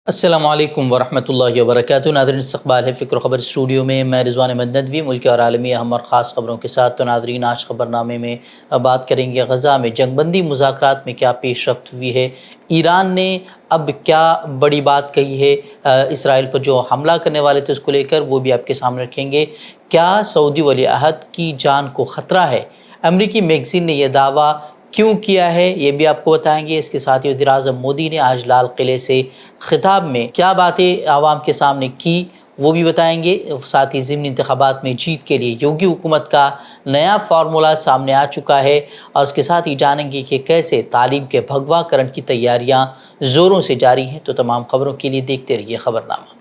السلام علیکم ورحمۃ اللہ وبرکاتہ۔ ناظرین، استقبال ہے فکر و خبر اسٹوڈیو میں، میں رضوان احمد ندوی ملک اور عالمی اہم اور خاص خبروں کے ساتھ۔ تو ناظرین، آج خبر نامے میں بات کریں گے غزہ میں جنگ بندی مذاکرات میں کیا پیش رفت ہوئی ہے، ایران نے اب کیا بڑی بات کہی ہے، اسرائیل پر جو حملہ کرنے والے تھے اس کو لے کر وہ بھی آپ کے سامنے رکھیں گے۔ کیا سعودی ولی عہد کی جان کو خطرہ ہے؟ امریکی میگزین نے یہ دعویٰ کیوں کیا ہے یہ بھی آپ کو بتائیں گے۔ اس کے ساتھ ہی وزیر اعظم مودی نے آج لال قلعے سے خطاب میں کیا باتیں عوام کے سامنے کی وہ بھی بتائیں گے۔ ساتھ ہی ضمنی انتخابات میں جیت کے لیے یوگی حکومت کا نیا فارمولہ سامنے آ چکا ہے، اور اس کے ساتھ ہی جانیں گے کہ کیسے تعلیم کے بھگوا کرن کی تیاریاں زوروں سے جاری ہیں۔ تو تمام خبروں کے لیے دیکھتے رہیے خبرنامہ۔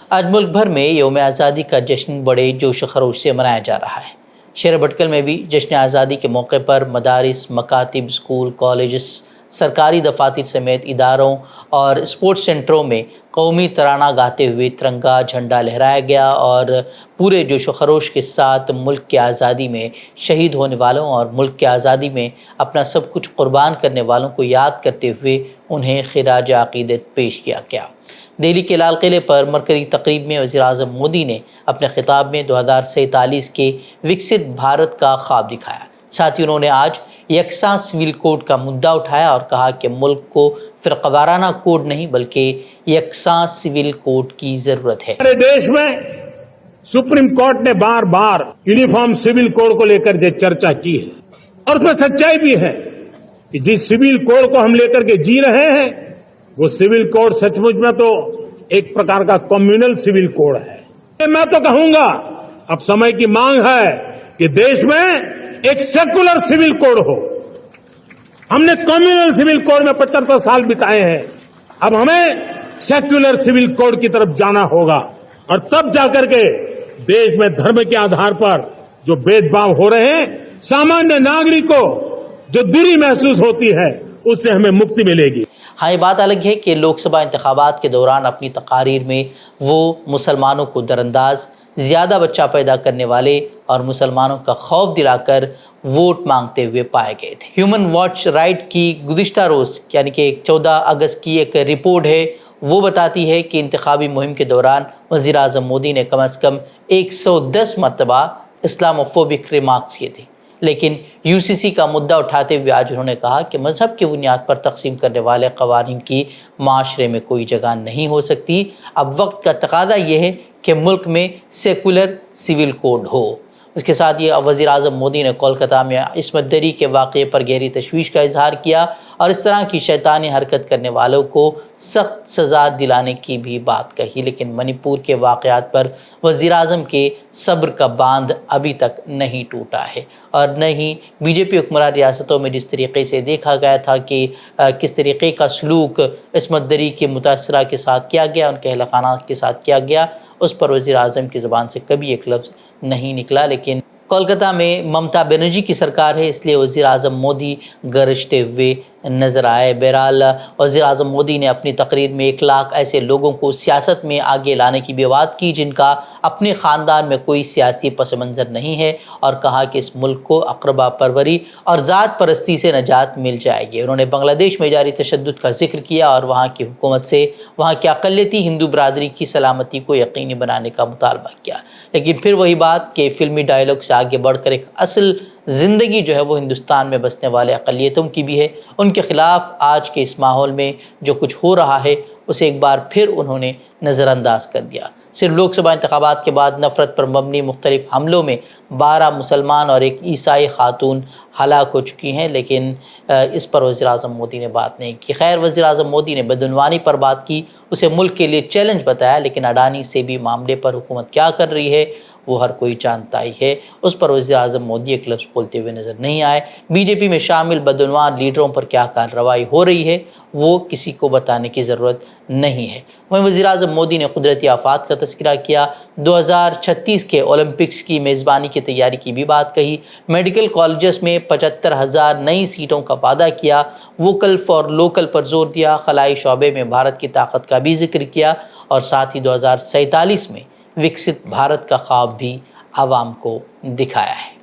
آج ملک بھر میں یوم آزادی کا جشن بڑے جوش و خروش سے منایا جا رہا ہے۔ شہر بھٹکل میں بھی جشن آزادی کے موقع پر مدارس، مکاتب، اسکول، کالجز، سرکاری دفاتر سمیت اداروں اور اسپورٹس سینٹروں میں قومی ترانہ گاتے ہوئے ترنگا جھنڈا لہرایا گیا، اور پورے جوش و خروش کے ساتھ ملک کی آزادی میں شہید ہونے والوں اور ملک کی آزادی میں اپنا سب کچھ قربان کرنے والوں کو یاد کرتے ہوئے انہیں خراج عقیدت پیش کیا گیا۔ دہلی کے لال قلعے پر مرکزی تقریب میں وزیر اعظم مودی نے اپنے خطاب میں 2047 کے وکست بھارت کا خواب دکھایا۔ ساتھ ہی انہوں نے آج یکساں سول کوڈ کا مدعا اٹھایا اور کہا کہ ملک کو فرقہ وارانہ کوڈ نہیں بلکہ یکساں سول کوڈ کی ضرورت ہے۔ ہمارے دیش میں سپریم کورٹ نے بار بار یونیفارم سول کوڈ کو لے کر یہ چرچا کی ہے، اور اس میں سچائی بھی ہے کہ جس سول کوڈ کو ہم لے کر کے جی رہے ہیں وہ سول کوڈ سچ مچ میں تو ایک پرکار کا کمیونل سول کوڈ ہے۔ میں تو کہوں گا اب سمے کی مانگ ہے کہ دیش میں ایک سیکولر سول کوڈ ہو۔ ہم نے کمیونل سول کوڈ میں 75 سال بتائے ہیں، اب ہمیں سیکولر سول کوڈ کی طرف جانا ہوگا، اور تب جا کر کے دیش میں دھرم کے آدھار پر جو بھید بھاؤ ہو رہے ہیں، سامانیہ ناگرک کو جو دوری محسوس ہوتی ہے اس سے ہمیں مکتی ملے گی۔ ہاں، یہ بات الگ ہے کہ لوک سبھا انتخابات کے دوران اپنی تقاریر میں وہ مسلمانوں کو درانداز، زیادہ بچہ پیدا کرنے والے اور مسلمانوں کا خوف دلا کر ووٹ مانگتے ہوئے پائے گئے تھے۔ ہیومن رائٹس واچ کی گزشتہ روز یعنی کہ 14 اگست کی ایک رپورٹ ہے، وہ بتاتی ہے کہ انتخابی مہم کے دوران وزیر اعظم مودی نے کم از کم 110 مرتبہ اسلاموفوبک ریمارکس کیے تھے، لیکن یو سی سی کا مدعا اٹھاتے ہوئے آج انہوں نے کہا کہ مذہب کی بنیاد پر تقسیم کرنے والے قوانین کی معاشرے میں کوئی جگہ نہیں ہو سکتی۔ اب وقت کا تقاضا یہ ہے کہ ملک میں سیکولر سول کوڈ ہو۔ اس کے ساتھ یہ وزیر اعظم مودی نے کولکتہ میں عصمت دری کے واقعے پر گہری تشویش کا اظہار کیا، اور اس طرح کی شیطانی حرکت کرنے والوں کو سخت سزا دلانے کی بھی بات کہی، لیکن منی پور کے واقعات پر وزیر اعظم کے صبر کا باندھ ابھی تک نہیں ٹوٹا ہے، اور نہ ہی بی جے پی حکمران ریاستوں میں جس طریقے سے دیکھا گیا تھا کہ کس طریقے کا سلوک عصمت دری کے متاثرہ کے ساتھ کیا گیا، ان کے اہل خانہ کے ساتھ کیا گیا، اس پر وزیر اعظم کی زبان سے کبھی ایک لفظ نہیں نکلا۔ لیکن کولکتہ میں ممتا بنرجی کی سرکار ہے، اس لیے وزیر اعظم مودی گرجتے ہوئے نظر آئے۔ بہرحال وزیر اعظم مودی نے اپنی تقریر میں 1 لاکھ ایسے لوگوں کو سیاست میں آگے لانے کی بھی بات کی جن کا اپنے خاندان میں کوئی سیاسی پس منظر نہیں ہے، اور کہا کہ اس ملک کو اقربا پروری اور ذات پرستی سے نجات مل جائے گی۔ انہوں نے بنگلہ دیش میں جاری تشدد کا ذکر کیا اور وہاں کی حکومت سے وہاں کی اقلیتی ہندو برادری کی سلامتی کو یقینی بنانے کا مطالبہ کیا، لیکن پھر وہی بات کہ فلمی ڈائلاگ سے آگے بڑھ کر ایک اصل زندگی جو ہے وہ ہندوستان میں بسنے والے اقلیتوں کی بھی ہے، ان کے خلاف آج کے اس ماحول میں جو کچھ ہو رہا ہے اسے ایک بار پھر انہوں نے نظر انداز کر دیا۔ صرف لوک سبھا انتخابات کے بعد نفرت پر مبنی مختلف حملوں میں 12 مسلمان اور 1 عیسائی خاتون ہلاک ہو چکی ہیں، لیکن اس پر وزیر اعظم مودی نے بات نہیں کی۔ خیر، وزیر اعظم مودی نے بدعنوانی پر بات کی، اسے ملک کے لیے چیلنج بتایا، لیکن اڈانی سے بھی معاملے پر حکومت کیا کر رہی ہے وہ ہر کوئی جانتا ہی ہے، اس پر وزیر اعظم مودی ایک لفظ بولتے ہوئے نظر نہیں آئے۔ بی جے پی میں شامل بدعنوان لیڈروں پر کیا کارروائی ہو رہی ہے وہ کسی کو بتانے کی ضرورت نہیں ہے۔ وہیں وزیر اعظم مودی نے قدرتی آفات کا تذکرہ کیا، 2036 کے اولمپکس کی میزبانی کی تیاری کی بھی بات کہی، میڈیکل کالجز میں 75,000 نئی سیٹوں کا وعدہ کیا، ووکل فار لوکل پر زور دیا، خلائی شعبے میں بھارت کی طاقت کا بھی ذکر کیا، اور ساتھ ہی 2047 میں وکست بھارت کا خواب بھی عوام کو دکھایا ہے۔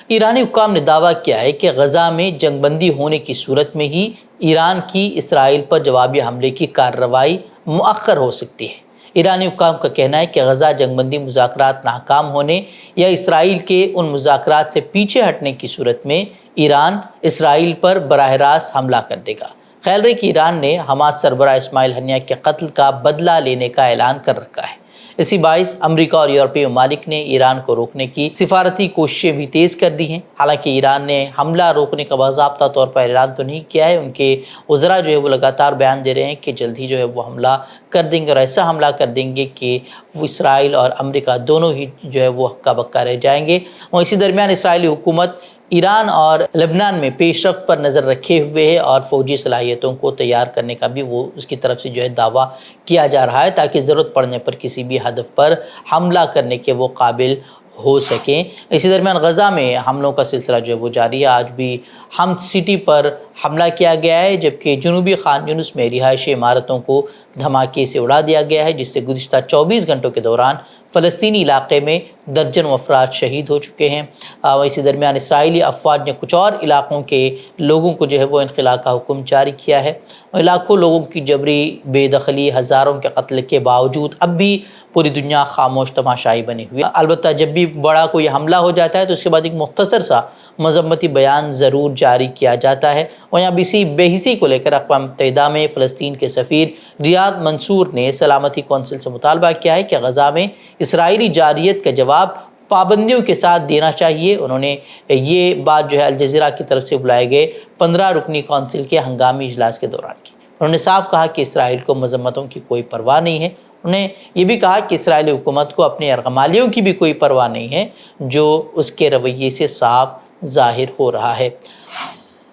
ایرانی حکام نے دعویٰ کیا ہے کہ غزہ میں جنگ بندی ہونے کی صورت میں ہی ایران کی اسرائیل پر جوابی حملے کی کارروائی مؤخر ہو سکتی ہے۔ ایرانی حکام کا کہنا ہے کہ غزہ جنگ بندی مذاکرات ناکام ہونے یا اسرائیل کے ان مذاکرات سے پیچھے ہٹنے کی صورت میں ایران اسرائیل پر براہ راست حملہ کر دے گا۔ خیال رہے کہ ایران نے حماس سربراہ اسماعیل ہنیہ کے قتل کا بدلہ لینے کا اعلان کر رکھا ہے۔ اسی باعث امریکہ اور یورپی ممالک نے ایران کو روکنے کی سفارتی کوششیں بھی تیز کر دی ہیں۔ حالانکہ ایران نے حملہ روکنے کا باضابطہ طور پر اعلان تو نہیں کیا ہے، ان کے وزراء جو ہے وہ لگاتار بیان دے رہے ہیں کہ جلد ہی جو ہے وہ حملہ کر دیں گے، اور ایسا حملہ کر دیں گے کہ وہ اسرائیل اور امریکہ دونوں ہی جو ہے وہ ہکا بکا رہ جائیں گے۔ اور اسی درمیان اسرائیلی حکومت ایران اور لبنان میں پیش رفت پر نظر رکھے ہوئے ہے، اور فوجی صلاحیتوں کو تیار کرنے کا بھی وہ اس کی طرف سے جو ہے دعویٰ کیا جا رہا ہے، تاکہ ضرورت پڑنے پر کسی بھی ہدف پر حملہ کرنے کے وہ قابل ہو سکیں۔ اسی درمیان غزہ میں حملوں کا سلسلہ جو ہے وہ جاری ہے۔ آج بھی حمد سٹی پر حملہ کیا گیا ہے، جبکہ جنوبی خان یونس میں رہائشی عمارتوں کو دھماکے سے اڑا دیا گیا ہے، جس سے گزشتہ 24 گھنٹوں کے دوران فلسطینی علاقے میں درجن افراد شہید ہو چکے ہیں۔ اسی درمیان اسرائیلی افواج نے کچھ اور علاقوں کے لوگوں کو جو ہے وہ انخلاء کا حکم جاری کیا ہے، اور لاکھوں لوگوں کی جبری بے دخلی، ہزاروں کے قتل کے باوجود اب بھی پوری دنیا خاموش تماشائی بنی ہوئی ہے۔ البتہ جب بھی بڑا کوئی حملہ ہو جاتا ہے تو اس کے بعد ایک مختصر سا مذمتی بیان ضرور جاری کیا جاتا ہے، اور یہاں اسی بے حسی کو لے کر اقوام متحدہ میں فلسطین کے سفیر ریاض منصور نے سلامتی کونسل سے مطالبہ کیا ہے کہ غزہ میں اسرائیلی جارحیت کا جواب پابندیوں کے ساتھ دینا چاہیے۔ انہوں نے یہ بات جو ہے الجزیرہ کی طرف سے بلائے گئے 15 رکنی کونسل کے ہنگامی اجلاس کے دوران کی۔ انہوں نے صاف کہا کہ اسرائیل کو مذمتوں کی کوئی پرواہ نہیں ہے۔ انہوں نے یہ بھی کہا کہ اسرائیلی حکومت کو اپنے یرغمالیوں کی بھی کوئی پرواہ نہیں ہے، جو اس کے رویے سے صاف ظاہر ہو رہا ہے۔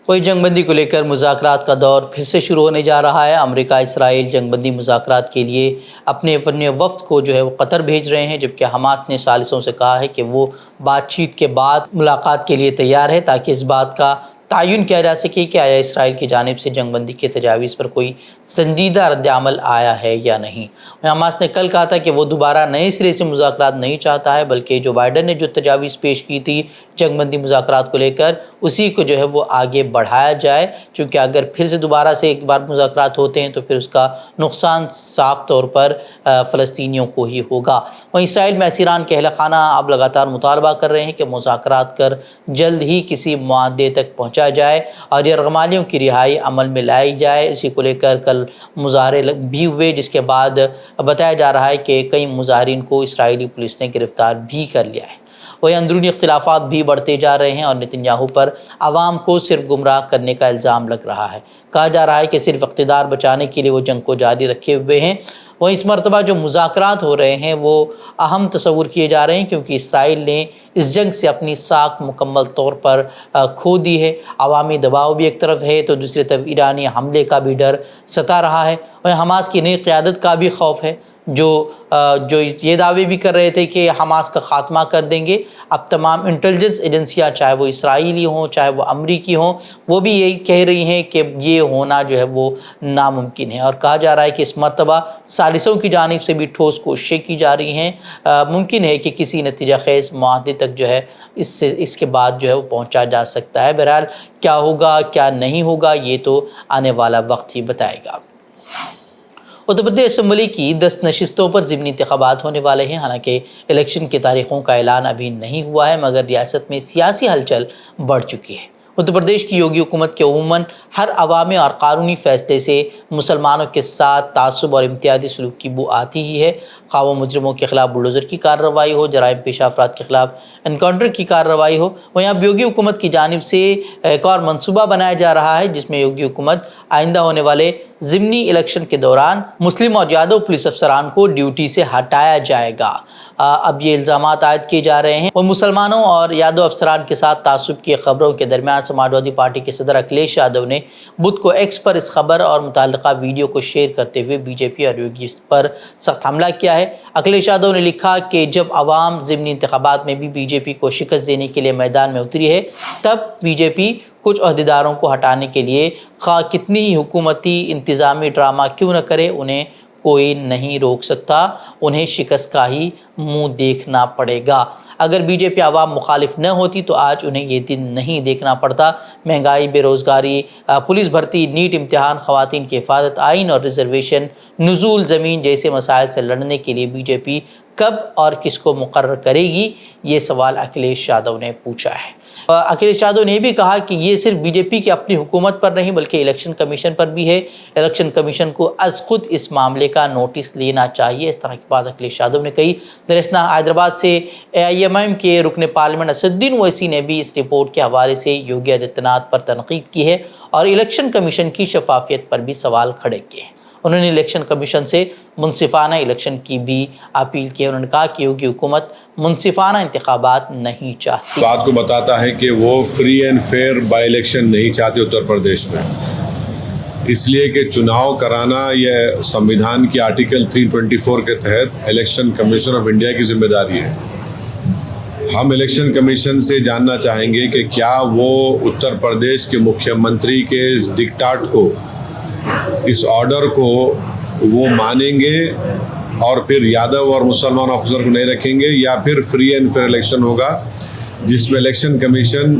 کوئی جنگ بندی کو لے کر مذاکرات کا دور پھر سے شروع ہونے جا رہا ہے۔ امریکہ اسرائیل جنگ بندی مذاکرات کے لیے اپنے وفد کو جو ہے وہ قطر بھیج رہے ہیں، جبکہ حماس نے ثالثوں سے کہا ہے کہ وہ بات چیت کے بعد ملاقات کے لیے تیار ہے، تاکہ اس بات کا تعین کیا جا سکے کہ آیا اسرائیل کی جانب سے جنگ بندی کی تجاویز پر کوئی سنجیدہ رد عمل آیا ہے یا نہیں۔ حماس نے کل کہا تھا کہ وہ دوبارہ نئے سرے سے مذاکرات نہیں چاہتا ہے، بلکہ جو بائیڈن نے جو تجاویز پیش کی تھی جنگ بندی مذاکرات کو لے کر، اسی کو جو ہے وہ آگے بڑھایا جائے، چونکہ اگر پھر سے دوبارہ سے ایک بار مذاکرات ہوتے ہیں تو پھر اس کا نقصان صاف طور پر فلسطینیوں کو ہی ہوگا۔ وہیں اسرائیل میں اسیران کے اہل خانہ اب لگاتار مطالبہ کر رہے ہیں کہ مذاکرات کر جلد ہی کسی معاہدے تک پہنچا جائے اور یرغمالیوں کی رہائی عمل میں لائی جائے۔ اسی کو لے کر کل مظاہرے بھی ہوئے، جس کے بعد بتایا جا رہا ہے کہ کئی مظاہرین کو اسرائیلی پولیس نے گرفتار بھی کر لیا ہے۔ وہیں اندرونی اختلافات بھی بڑھتے جا رہے ہیں، اور نتن یاہو پر عوام کو صرف گمراہ کرنے کا الزام لگ رہا ہے۔ کہا جا رہا ہے کہ صرف اقتدار بچانے کے لیے وہ جنگ کو جاری رکھے ہوئے ہیں۔ وہیں اس مرتبہ جو مذاکرات ہو رہے ہیں وہ اہم تصور کیے جا رہے ہیں، کیونکہ اسرائیل نے اس جنگ سے اپنی ساکھ مکمل طور پر کھو دی ہے۔ عوامی دباؤ بھی ایک طرف ہے تو دوسری طرف ایرانی حملے کا بھی ڈر ستا رہا ہے، اور حماس کی نئی قیادت کا بھی خوف ہے، جو یہ دعوے بھی کر رہے تھے کہ حماس کا خاتمہ کر دیں گے۔ اب تمام انٹیلیجنس ایجنسیاں، چاہے وہ اسرائیلی ہوں چاہے وہ امریکی ہوں، وہ بھی یہی کہہ رہی ہیں کہ یہ ہونا جو ہے وہ ناممکن ہے، اور کہا جا رہا ہے کہ اس مرتبہ ثالثوں کی جانب سے بھی ٹھوس کوششیں کی جا رہی ہیں۔ ممکن ہے کہ کسی نتیجہ خیز معاہدے تک جو ہے اس کے بعد جو ہے وہ پہنچا جا سکتا ہے۔ بہرحال کیا ہوگا کیا نہیں ہوگا یہ تو آنے والا وقت ہی بتائے گا۔ اتر پردیش اسمبلی کی 10 نشستوں پر ضمنی انتخابات ہونے والے ہیں۔ حالانکہ الیکشن کی تاریخوں کا اعلان ابھی نہیں ہوا ہے، مگر ریاست میں سیاسی ہلچل بڑھ چکی ہے۔ اتر پردیش کی یوگی حکومت کے عموماً ہر عوامی اور قانونی فیصلے سے مسلمانوں کے ساتھ تعصب اور امتیازی سلوک کی بو آتی ہی ہے، خواہ وہ مجرموں کے خلاف بلڈوزر کی کارروائی ہو، جرائم پیشہ افراد کے خلاف انکاؤنٹر کی کارروائی ہو۔ وہیں اب یوگی حکومت کی جانب سے ایک اور منصوبہ بنایا جا رہا ہے، جس میں یوگی حکومت آئندہ ہونے والے ضمنی الیکشن کے دوران مسلم اور یادو پولیس افسران کو ڈیوٹی سے ہٹایا جائے گا۔ اب یہ الزامات عائد کیے جا رہے ہیں اور مسلمانوں اور یادو افسران کے ساتھ تعصب کی خبروں کے درمیان سماجوادی پارٹی کے صدر اکھلیش یادو نے بدھ کو ایکس پر اس خبر اور متعلقہ ویڈیو کو شیئر کرتے ہوئے بی جے پی اور یوگی پر سخت حملہ کیا ہے۔ اکھلیش یادو نے لکھا کہ جب عوام ضمنی انتخابات میں بھی بی جے پی کو شکست دینے کے لیے میدان میں اتری ہے، تب بی جے پی کچھ عہدیداروں کو ہٹانے کے لیے خواہ کتنی ہی حکومتی انتظامی ڈرامہ کیوں نہ کرے، انہیں کوئی نہیں روک سکتا، انہیں شکست کا ہی منہ دیکھنا پڑے گا۔ اگر بی جے پی عوام مخالف نہ ہوتی تو آج انہیں یہ دن نہیں دیکھنا پڑتا۔ مہنگائی، بے روزگاری، پولیس بھرتی، نیٹ امتحان، خواتین کی حفاظت، آئین اور ریزرویشن، نزول زمین جیسے مسائل سے لڑنے کے لیے بی جے پی کب اور کس کو مقرر کرے گی، یہ سوال اکھلیش یادو نے پوچھا ہے۔ اکھلیش یادو نے بھی کہا کہ یہ صرف بی جے پی کی اپنی حکومت پر نہیں بلکہ الیکشن کمیشن پر بھی ہے۔ الیکشن کمیشن کو از خود اس معاملے کا نوٹس لینا چاہیے۔ اس طرح کی بات اکھلیش یادو نے کہی۔ درسنا حیدرآباد سے AIMIM کے رکن پارلیمنٹ اسد الدین اویسی نے بھی اس رپورٹ کے حوالے سے یوگی آدتیہ ناتھ پر تنقید کی ہے اور الیکشن کمیشن کی شفافیت پر بھی سوال کھڑے کیے ہیں۔ انہوں نے الیکشن کمیشن سے منصفانہ الیکشن کی بھی اپیل کی ہے۔ انہوں نے کہا کہ یوگی حکومت منصفانہ انتخابات نہیں چاہتی۔ بات کو بتاتا ہے کہ وہ free and fair by election نہیں چاہتے اتر پردیش میں، اس لیے کہ چناؤ کرانا یہ سمویدھان کی آرٹیکل 324 کے تحت الیکشن کمیشن آف انڈیا کی ذمہ داری ہے۔ ہم الیکشن کمیشن سے جاننا چاہیں گے کہ کیا وہ اتر پردیش کے مکھیہ منتری کے اس ڈکٹاٹ کو، اس آرڈر کو وہ مانیں گے اور پھر یادو اور مسلمان آفیسر کو نہیں رکھیں گے، یا پھر فری اینڈ فیئر الیکشن ہوگا جس میں الیکشن کمیشن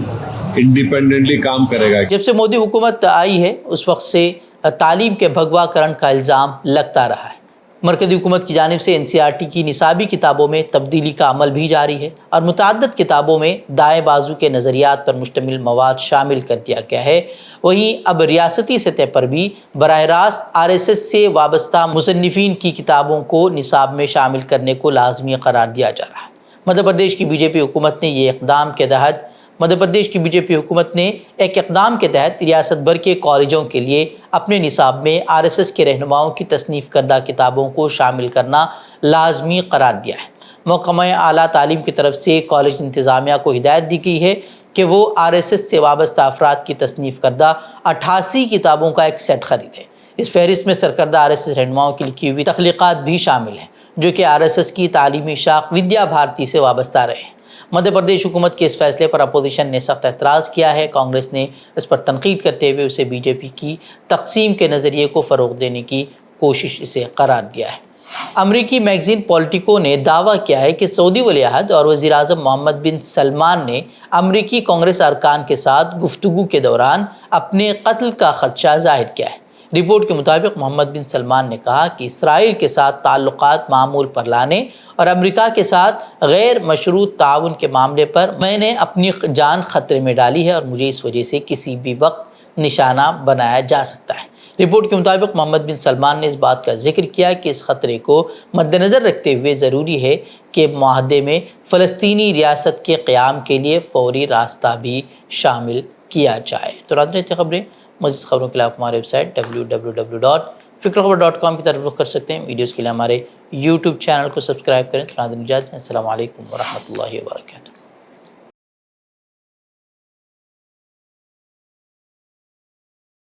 انڈیپینڈنٹلی کام کرے گا۔ جب سے مودی حکومت آئی ہے اس وقت سے تعلیم کے بھگوا کرن کا الزام لگتا رہا ہے۔ مرکزی حکومت کی جانب سے NCERT کی نصابی کتابوں میں تبدیلی کا عمل بھی جاری ہے اور متعدد کتابوں میں دائیں بازو کے نظریات پر مشتمل مواد شامل کر دیا گیا ہے۔ وہیں اب ریاستی سطح پر بھی براہ راست RSS سے وابستہ مصنفین کی کتابوں کو نصاب میں شامل کرنے کو لازمی قرار دیا جا رہا ہے۔ مدھیہ پردیش کی بی جے پی حکومت نے ایک اقدام کے تحت ریاست بھر کے کالجوں کے لیے اپنے نصاب میں RSS کے رہنماؤں کی تصنیف کردہ کتابوں کو شامل کرنا لازمی قرار دیا ہے۔ محکمہ اعلیٰ تعلیم کی طرف سے کالج انتظامیہ کو ہدایت دی گئی ہے کہ وہ RSS سے وابستہ افراد کی تصنیف کردہ 88 کتابوں کا ایک سیٹ خریدیں۔ اس فہرست میں سرکردہ RSS رہنماؤں کی لکھی ہوئی تخلیقات بھی شامل ہیں جو کہ RSS کی تعلیمی شاخ ودیا بھارتی سے وابستہ رہے ہیں۔ مدھیہ پردیش حکومت کے اس فیصلے پر اپوزیشن نے سخت اعتراض کیا ہے۔ کانگریس نے اس پر تنقید کرتے ہوئے اسے بی جے پی کی تقسیم کے نظریے کو فروغ دینے کی کوشش اسے قرار دیا ہے۔ امریکی میگزین پولیٹیکو نے دعویٰ کیا ہے کہ سعودی ولی عہد اور وزیر اعظم محمد بن سلمان نے امریکی کانگریس ارکان کے ساتھ گفتگو کے دوران اپنے قتل کا خدشہ ظاہر کیا ہے۔ رپورٹ کے مطابق محمد بن سلمان نے کہا کہ اسرائیل کے ساتھ تعلقات معمول پر لانے اور امریکہ کے ساتھ غیر مشروط تعاون کے معاملے پر میں نے اپنی جان خطرے میں ڈالی ہے اور مجھے اس وجہ سے کسی بھی وقت نشانہ بنایا جا سکتا ہے۔ رپورٹ کے مطابق محمد بن سلمان نے اس بات کا ذکر کیا کہ اس خطرے کو مد نظر رکھتے ہوئے ضروری ہے کہ معاہدے میں فلسطینی ریاست کے قیام کے لیے فوری راستہ بھی شامل کیا جائے۔ تو ناظرین، خبریں مزید خبروں کے لیے آپ ہمارے ویب سائٹ www.fikrkhabar.com کی طرف رخ کر سکتے ہیں۔ ویڈیوز کے لیے ہمارے YouTube چینل کو سبسکرائب کریں۔ تو ناظرین، اجازت دیں۔ السلام علیکم ورحمۃ اللہ وبرکاتہ۔